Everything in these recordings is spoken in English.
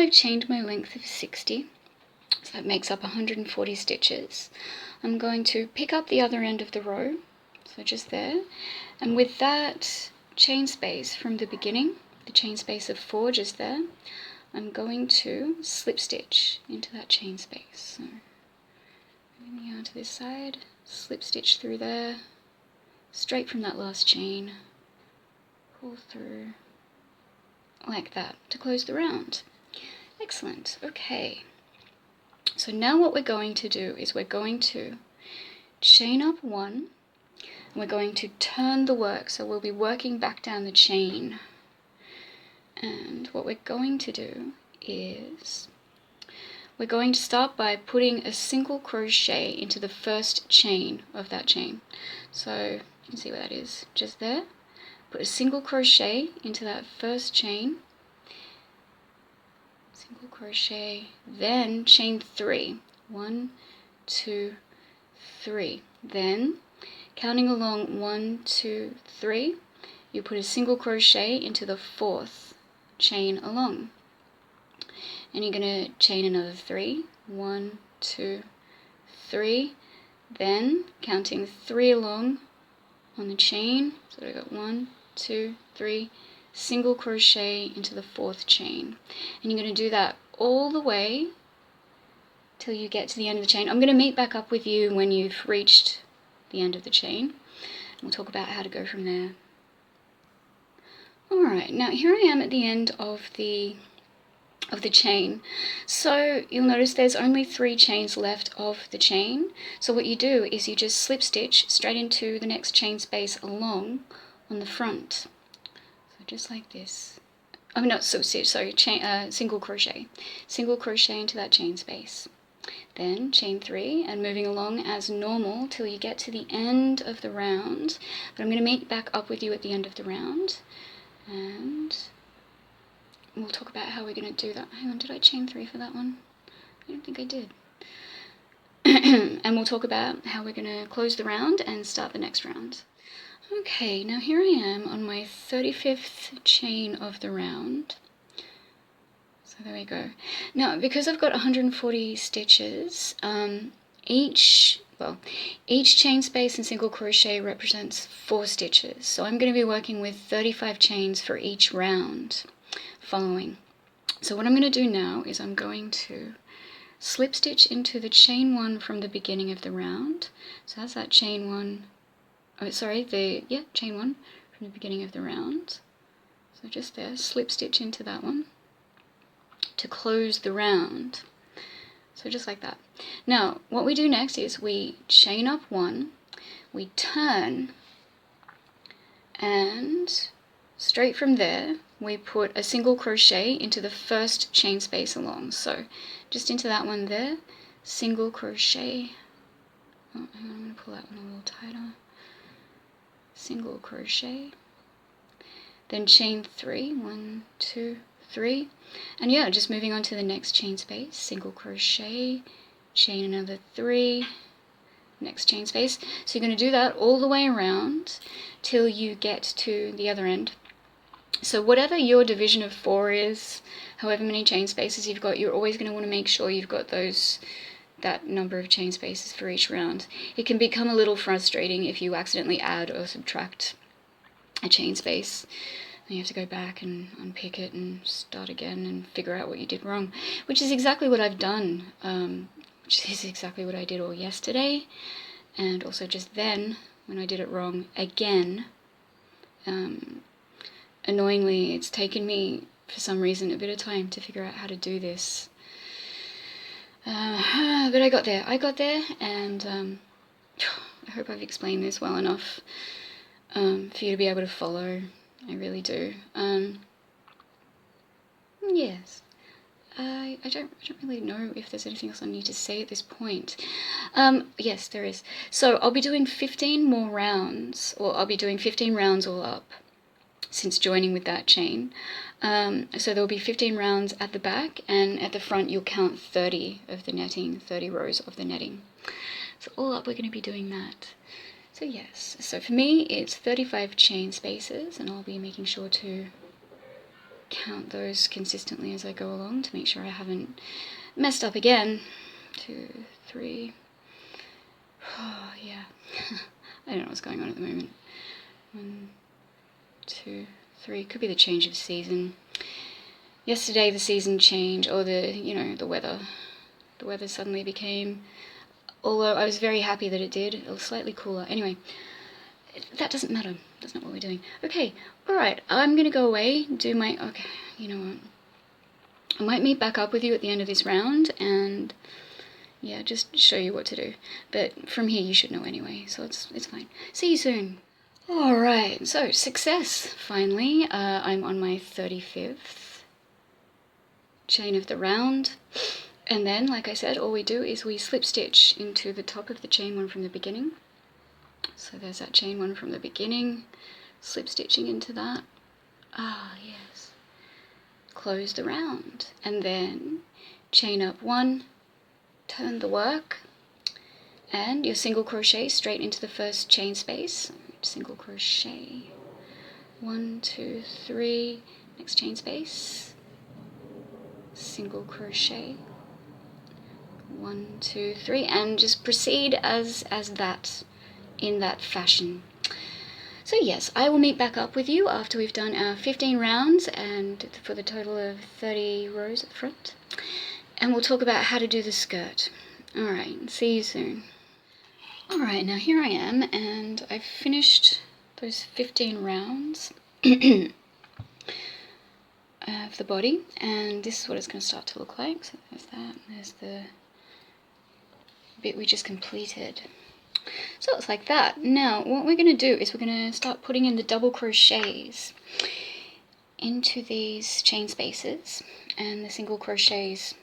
I've chained my length of 60, so that makes up 140 stitches. I'm going to pick up the other end of the row, so just there, and with that chain space from the beginning, the chain space of 4 just there, I'm going to slip stitch into that chain space. So moving the yarn to this side, slip stitch through there, straight from that last chain, pull through like that to close the round. Excellent. Okay, so now what we're going to do is we're going to chain up 1, and we're going to turn the work, so we'll be working back down the chain. And what we're going to do is we're going to start by putting a single crochet into the first chain of that chain. So you can see where that is, just there. Put a single crochet into that first chain, single crochet, then chain 3. 1, 2, 3. Then counting along 1, 2, 3, you put a single crochet into the 4th chain along, and you're going to chain another 3. 1, 2, 3. Then counting 3 along on the chain, so I got 1, 2, 3, single crochet into the 4th chain, and you're going to do that all the way till you get to the end of the chain. I'm going to meet back up with you when you've reached the end of the chain, and we'll talk about how to go from there. Alright, now here I am at the end of the chain. So you'll notice there's only 3 chains left of the chain. So what you do is you just slip stitch straight into the next chain space along on the front. So just like this. Oh no, single crochet. Single crochet into that chain space. Then chain 3 and moving along as normal till you get to the end of the round. But I'm going to meet back up with you at the end of the round. And we'll talk about how we're going to do that. Hang on, did I chain 3 for that one? I don't think I did. And we'll talk about how we're going to close the round and start the next round. Okay, now here I am on my 35th chain of the round. So there we go. Now, because I've got 140 stitches, each chain space and single crochet represents 4 stitches. So I'm going to be working with 35 chains for each round following. So what I'm going to do now is I'm going to slip stitch into the chain 1 from the beginning of the round. So that's that chain 1, chain 1 from the beginning of the round. So just there, slip stitch into that one to close the round. So just like that. Now, what we do next is we chain up 1, we turn, and straight from there, we put a single crochet into the first chain space along. So just into that one there, single crochet. Oh, hang on, I'm going to pull that one a little tighter. Single crochet. Then chain 3, 1, 2, 3. And yeah, just moving on to the next chain space, single crochet, chain another 3, next chain space. So you're going to do that all the way around till you get to the other end. So whatever your division of 4 is, however many chain spaces you've got, you're always going to want to make sure you've got that number of chain spaces for each round. It can become a little frustrating if you accidentally add or subtract a chain space. Then you have to go back and unpick it and start again and figure out what you did wrong, which is exactly what I've done, which is exactly what I did all yesterday, and also just then when I did it wrong again. Annoyingly, it's taken me, for some reason, a bit of time to figure out how to do this. But I got there, and I hope I've explained this well enough for you to be able to follow. I really do. Yes. I don't really know if there's anything else I need to say at this point. Yes, there is. So I'll be doing 15 more rounds, or I'll be doing 15 rounds all up since joining with that chain. So there'll be 15 rounds at the back, and at the front you'll count 30 of the netting, 30 rows of the netting. So all up we're going to be doing that. So yes, so for me it's 35 chain spaces, and I'll be making sure to count those consistently as I go along to make sure I haven't messed up again. 2, 3. Oh, yeah. I don't know what's going on at the moment. 1, 2, 3. Could be the change of season. Yesterday the season changed, or the weather. The weather suddenly became, although I was very happy that it did, it was slightly cooler. Anyway, that doesn't matter. That's not what we're doing. Okay, alright, I'm gonna go away, do my, okay, you know what. I might meet back up with you at the end of this round and, yeah, just show you what to do. But from here you should know anyway, so it's fine. See you soon. Alright, so success, finally. I'm on my 35th chain of the round. And then, like I said, all we do is we slip stitch into the top of the chain one from the beginning. So there's that chain one from the beginning, slip stitching into that. Ah, yes. Close the round. And then chain up 1, turn the work, and your single crochet straight into the first chain space. Single crochet. 1, 2, 3, next chain space. Single crochet. 1, 2, 3, and just proceed as that, in that fashion. So yes, I will meet back up with you after we've done our 15 rounds and for the total of 30 rows at the front, and we'll talk about how to do the skirt. Alright, see you soon. Alright, now here I am, and I've finished those 15 rounds of the body, and this is what it's going to start to look like. So there's that, there's the bit we just completed. So it's like that. Now what we're going to do is we're going to start putting in the double crochets into these chain spaces and the single crochets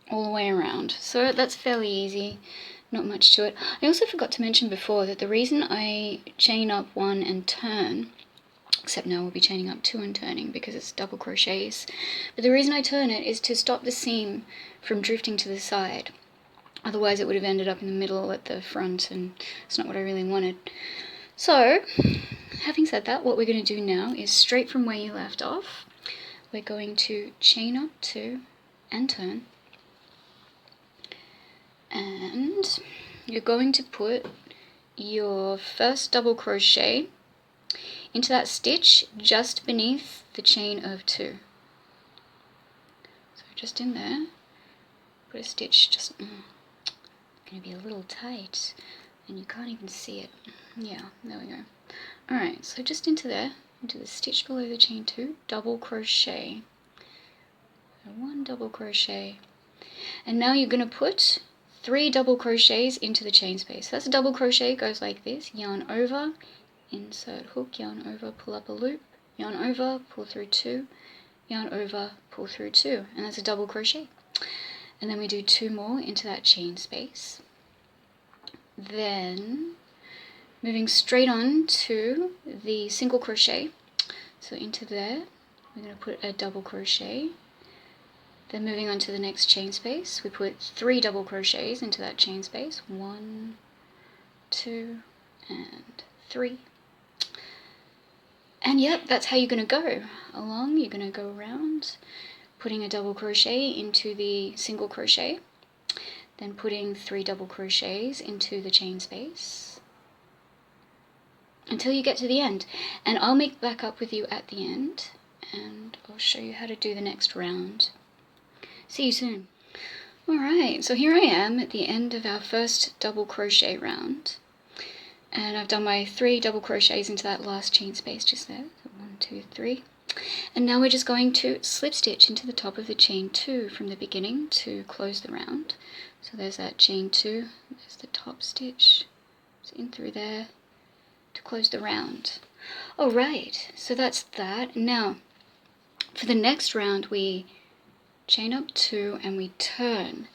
all the way around. So that's fairly easy, not much to it. I also forgot to mention before that the reason I chain up 1 and turn, except now we'll be chaining up 2 and turning because it's double crochets, but the reason I turn it is to stop the seam from drifting to the side. Otherwise it would have ended up in the middle at the front, and it's not what I really wanted. So, having said that, what we're going to do now is straight from where you left off, we're going to chain up 2 and turn. And you're going to put your first double crochet into that stitch just beneath the chain of 2. So just in there, put a stitch just... going to be a little tight and you can't even see it. Yeah, there we go. Alright, so just into there, into the stitch below the chain 2, double crochet. So 1 double crochet. And now you're going to put 3 double crochets into the chain space. So that's a double crochet, goes like this: yarn over, insert hook, yarn over, pull up a loop, yarn over, pull through 2, yarn over, pull through 2, and that's a double crochet. And then we do 2 more into that chain space. Then moving straight on to the single crochet, so into there we're going to put a double crochet. Then moving on to the next chain space, we put 3 double crochets into that chain space. 1, 2, and 3. And yep, that's how you're going to go along. You're going to go around putting a double crochet into the single crochet, then putting 3 double crochets into the chain space until you get to the end. And I'll meet back up with you at the end and I'll show you how to do the next round. See you soon. Alright, so here I am at the end of our first double crochet round, and I've done my 3 double crochets into that last chain space just there. So 1, 2, 3. And now we're just going to slip stitch into the top of the chain 2 from the beginning to close the round. So there's that chain 2, there's the top stitch, it's in through there to close the round. Alright, so that's that. Now for the next round we chain up 2 and we turn.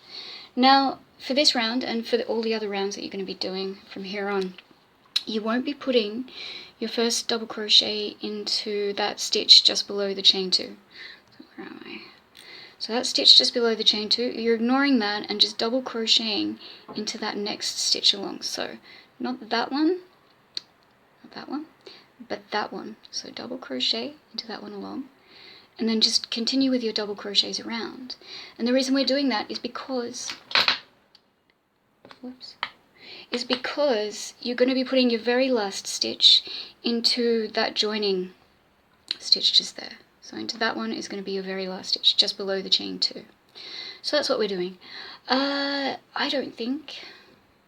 Now for this round and for all the other rounds that you're going to be doing from here on, you won't be putting your first double crochet into that stitch just below the chain 2. So where am I? So that stitch just below the chain 2, you're ignoring that and just double crocheting into that next stitch along. So not that one, not that one, but that one. So double crochet into that one along, and then just continue with your double crochets around. And the reason we're doing that is because you're going to be putting your very last stitch into that joining stitch just there. So into that one is going to be your very last stitch, just below the chain 2. So that's what we're doing. I don't think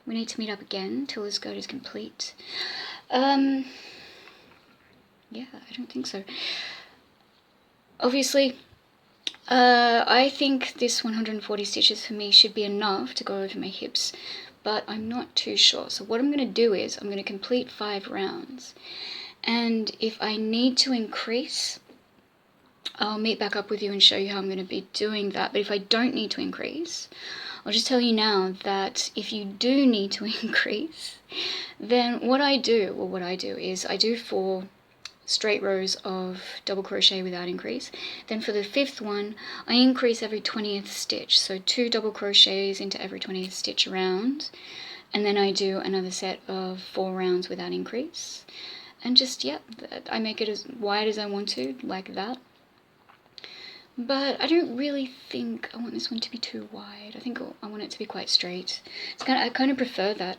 we need to meet up again till the skirt is complete. Yeah, I don't think so. Obviously, I think this 140 stitches for me should be enough to go over my hips, but I'm not too sure. So what I'm going to do is I'm going to complete 5 rounds, and if I need to increase, I'll meet back up with you and show you how I'm going to be doing that. But if I don't need to increase, I'll just tell you now that if you do need to increase, then what I do is I do 4 straight rows of double crochet without increase. Then for the 5th one, I increase every 20th stitch, so 2 double crochets into every 20th stitch around, and then I do another set of 4 rounds without increase, and just, yeah, I make it as wide as I want to, like that. But I don't really think I want this one to be too wide. I think I want it to be quite straight. I kind of prefer that.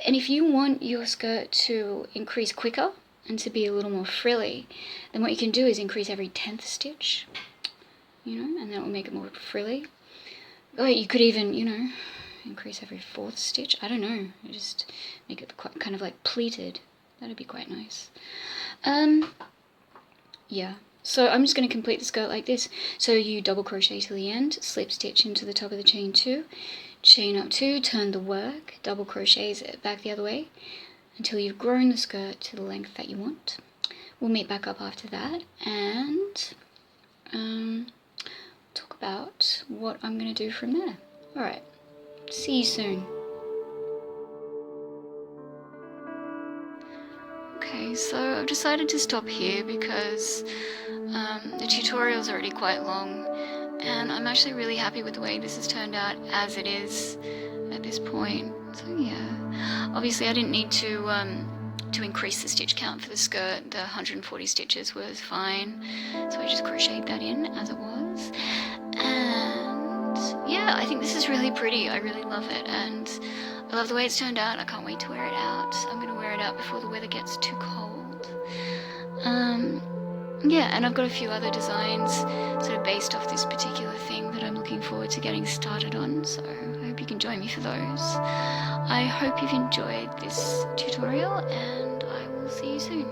And if you want your skirt to increase quicker and to be a little more frilly, then what you can do is increase every 10th stitch, and that will make it more frilly. Or you could even, increase every 4th stitch. I don't know. Just make it quite, kind of like pleated. That'd be quite nice. Yeah. So I'm just going to complete the skirt like this. So you double crochet to the end, slip stitch into the top of the chain 2, chain up 2, turn the work, double crochets it back the other way until you've grown the skirt to the length that you want. We'll meet back up after that and talk about what I'm going to do from there. Alright, see you soon. Okay, so I've decided to stop here because the tutorial's already quite long, and I'm actually really happy with the way this has turned out as it is at this point. So yeah, obviously I didn't need to increase the stitch count for the skirt. The 140 stitches was fine, so I just crocheted that in as it was. And yeah, I think this is really pretty. I really love it, and I love the way it's turned out. I can't wait to wear it out. I'm going to wear it out before the weather gets too cold. Yeah, and I've got a few other designs sort of based off this particular thing that I'm looking forward to getting started on, so I hope you can join me for those. I hope you've enjoyed this tutorial, and I will see you soon.